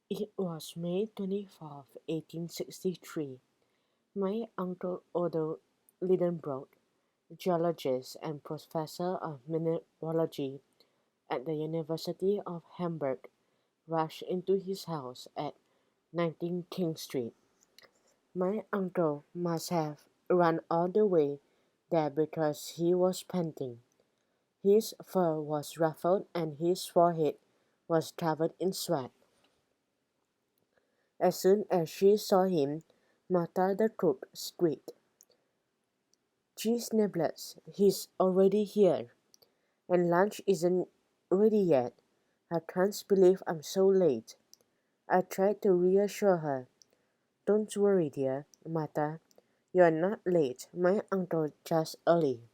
It was May 24th, 1863. My uncle Otto Lidenbrock, geologist and professor of mineralogy at the University of Hamburg, rushed into his house at 19 King Street. My uncle must have run all the way there because he was panting. His fur was ruffled and his forehead was covered in sweat. As soon as she saw him, Martha the cook squeaked, "Cheese niblets, he's already here, and lunch isn't ready yet. I can't believe I'm so late." I tried to reassure her. "Don't worry, dear Martha. You're not late. My uncle just early."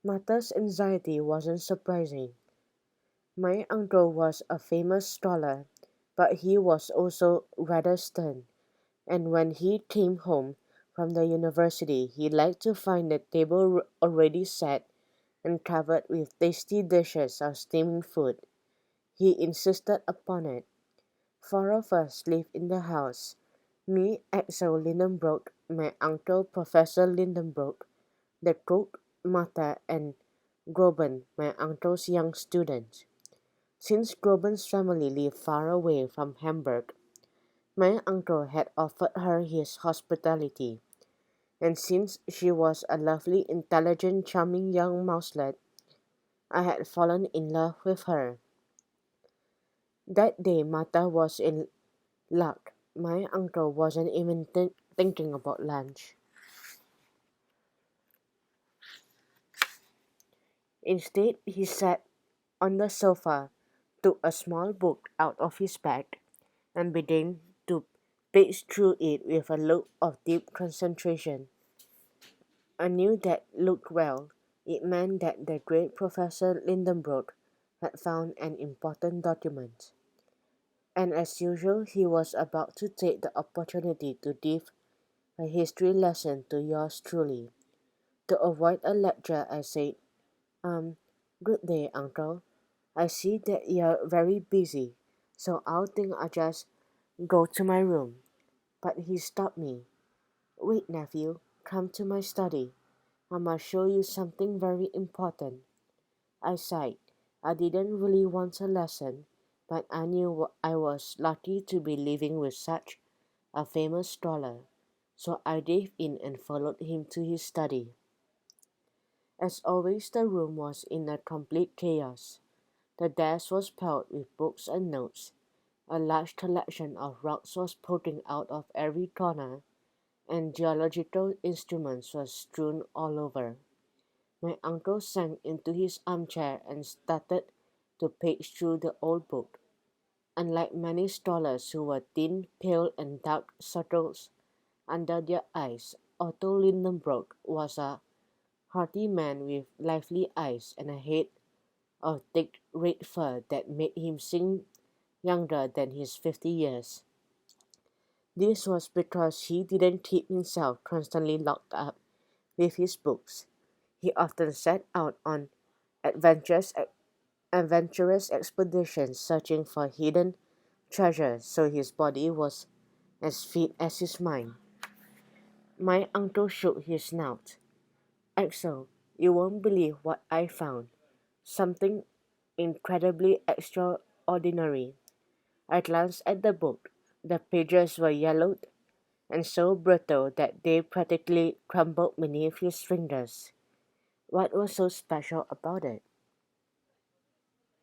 Martha's anxiety wasn't surprising. My uncle was a famous scholar, but he was also rather stern, and when he came home from the university he liked to find the table already set and covered with tasty dishes of steaming food. He insisted upon it. Four of us lived in the house: me, Axel Lidenbrock, my uncle Professor Lidenbrock, the cook, Martha, and Groben, my uncle's young student. Since Groben's family lived far away from Hamburg, my uncle had offered her his hospitality, and since she was a lovely, intelligent, charming young mouselet, I had fallen in love with her. That day Martha was in luck. My uncle wasn't even thinking about lunch. Instead, he sat on the sofa, took a small book out of his bag, and began to page through it with a look of deep concentration. I knew that looked well. It meant that the great Professor Lidenbrock had found an important document, and as usual he was about to take the opportunity to give a history lesson to yours truly. To avoid a lecture, I said, Um, good day, uncle. I see that you're very busy, so I'll think I'll just go to my room." But he stopped me. "Wait, nephew, come to my study. I must show you something very important." I sighed. I didn't really want a lesson, but I knew I was lucky to be living with such a famous scholar, so I gave in and followed him to his study. As always, the room was in a complete chaos. The desk was piled with books and notes. A large collection of rocks was poking out of every corner, and geological instruments were strewn all over. My uncle sank into his armchair and started to page through the old book. Unlike many scholars who were thin, pale, and dark circles under their eyes, Otto Lidenbrock was a hearty man with lively eyes and a head of thick red fur that made him seem younger than his 50 years. This was because he didn't keep himself constantly locked up with his books. He often set out on adventures, adventurous expeditions searching for hidden treasures, so his body was as fit as his mind. My uncle shook his snout. "Axel, you won't believe what I found. Something incredibly extraordinary." I glanced at the book. The pages were yellowed and so brittle that they practically crumbled beneath his fingers. What was so special about it?